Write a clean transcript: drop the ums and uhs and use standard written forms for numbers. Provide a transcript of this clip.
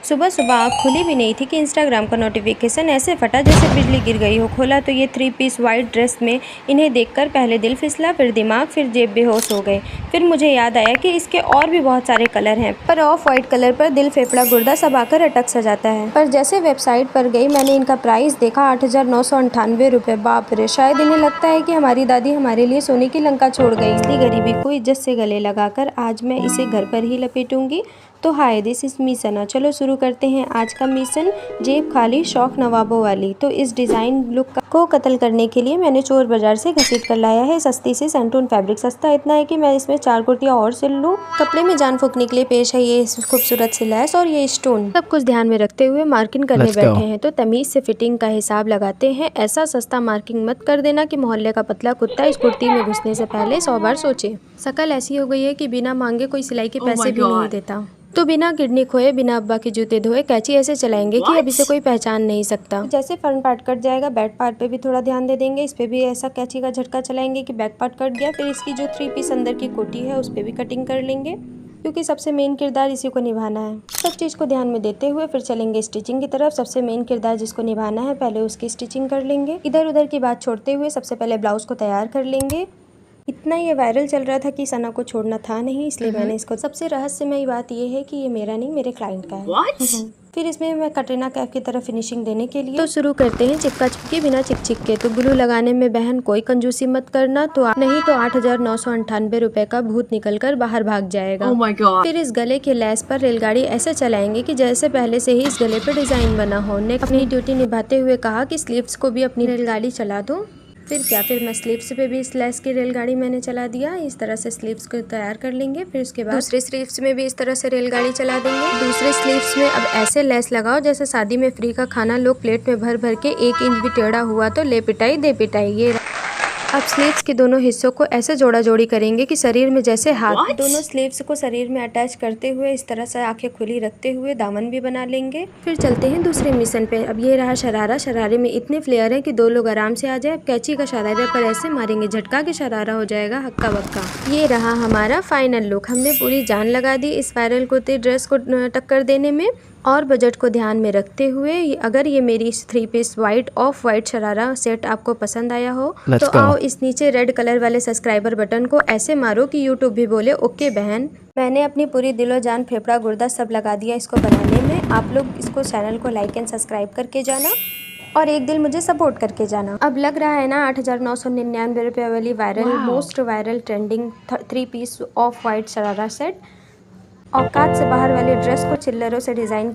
सुबह सुबह आँख खुली भी नहीं थी कि इंस्टाग्राम का नोटिफिकेशन ऐसे फटा जैसे बिजली गिर गई हो। खोला तो ये 3 पीस वाइट ड्रेस में इन्हें देखकर पहले दिल फिसला, फिर दिमाग, फिर जेब बेहोश हो गए। फिर मुझे याद आया कि इसके और भी बहुत सारे कलर हैं, पर ऑफ वाइट कलर पर दिल, फेफड़ा, गुर्दा सब आकर अटक सा जाता है। पर जैसे वेबसाइट पर गई मैंने इनका प्राइस देखा 8,998 रुपये। बाप रे, शायद इन्हें लगता है कि हमारी दादी हमारे लिए सोने की लंका छोड़ गई। इसलिए गरीबी को इज्जत से गले लगाकर आज मैं इसे घर पर ही लपेटूंगी। तो हाय, दिस इज मिशन। चलो शुरू करते हैं आज का मिशन। जेब खाली, शौक नवाबों वाली। तो इस डिज़ाइन लुक को कत्ल करने के लिए मैंने चोर बाजार से घसीट कर लाया है सस्ती सी सेंटून फैब्रिक। सस्ता इतना है कि मैं इसमें 4 कुर्तियाँ और सिल लूँ। कपड़े में जान फूकने के लिए पेश है ये खूबसूरत सी लैस और ये स्टोन। सब कुछ ध्यान में रखते हुए मार्किंग करने बैठे हैं, तो तमीज से फिटिंग का हिसाब लगाते हैं। ऐसा सस्ता मार्किंग मत कर देना कि मोहल्ले का पतला कुत्ता इस कुर्ती में घुसने से पहले 100 बार सोचे। शकल ऐसी हो गई है कि बिना मांगे कोई सिलाई के पैसे भी नहीं देता। तो बिना किडनी खोए, बिना अब्बा के जूते धोए कैंची ऐसे चलाएंगे कि अभी से कोई पहचान नहीं सकता। जैसे फ्रंट पार्ट कट जाएगा, बैक पार्ट पे भी थोड़ा ध्यान दे देंगे। इस पे भी ऐसा कैंची का झटका चलाएंगे कि बैक पार्ट कट गया। फिर इसकी जो 3 पीस अंदर की कोटी है उस पे भी कटिंग कर लेंगे, क्योंकि सबसे मेन किरदार इसी को निभाना है। सब चीज़ को ध्यान में देते हुए फिर चलेंगे स्टिचिंग की तरफ। सबसे मेन किरदार जिसको निभाना है पहले उसकी स्टिचिंग कर लेंगे। इधर उधर की बात छोड़ते हुए सबसे पहले ब्लाउज को तैयार कर लेंगे। इतना ये वायरल चल रहा था कि सना को छोड़ना था नहीं, इसलिए मैंने इसको। सबसे रहस्यमयी बात ये है कि ये मेरा नहीं, मेरे क्लाइंट का है। फिर इसमें मैं कटरीना कैफ की तरफ फिनिशिंग देने के लिए तो शुरू करते हैं चिपका चिपकी बिना चिक चिक के। तो ग्लू लगाने में बहन कोई कंजूसी मत करना, तो नहीं तो 8,998 रुपए का भूत निकल कर बाहर भाग जाएगा। Oh my God. फिर इस गले के लेस पर रेलगाड़ी ऐसे चलाएंगे कि जैसे पहले से ही इस गले पर डिजाइन बना हो। ने अपनी ड्यूटी निभाते हुए कहा कि स्लीव्स को भी अपनी रेलगाड़ी चला दो। फिर क्या, फिर मैं स्लीव्स पे भी इस लेस की रेलगाड़ी मैंने चला दिया। इस तरह से स्लीव्स को तैयार कर लेंगे। फिर उसके बाद दूसरे स्लीव्स में भी इस तरह से रेलगाड़ी चला देंगे। दूसरे स्लीव्स में अब ऐसे लेस लगाओ जैसे शादी में फ्री का खाना लोग प्लेट में भर भर के 1 इंच भी टेढ़ा हुआ तो ले पिटाई दे पिटाई। ये अब स्लीव्स के दोनों हिस्सों को ऐसे जोड़ा जोड़ी करेंगे कि शरीर में जैसे हाथ। दोनों स्लीव्स को शरीर में अटैच करते हुए इस तरह से आंखें खुली रखते हुए दामन भी बना लेंगे। फिर चलते हैं दूसरे मिशन पे। अब ये रहा शरारा। शरारे में इतने फ्लेयर हैं कि 2 लोग आराम से आ जाए। अब कैंची का शरारे पर ऐसे मारेंगे झटका के शरारा हो जाएगा हक्का बक्का। ये रहा हमारा फाइनल लुक। हमने पूरी जान लगा दी इस वायरल कुर्ती ड्रेस को टक्कर देने में। और बजट को ध्यान में रखते हुए अगर ये मेरी 3 piece white of white sharara set आपको पसंद आया हो तो आओ इस नीचे रेड कलर वाले सब्सक्राइबर बटन को ऐसे मारो कि यूट्यूब भी बोले ओके बहन। मैंने अपनी पूरी दिलो जान, फेफड़ा, गुर्दा सब लगा दिया इसको बनाने में। आप लोग इसको चैनल को लाइक एंड सब्सक्राइब करके जाना और एक दिल मुझे सपोर्ट करके जाना। अब लग रहा है ना 8,999 रुपये वाली viral most viral trending 3 piece of white sharara set. औकात से बाहर वाली ड्रेस को चिल्लरों से डिज़ाइन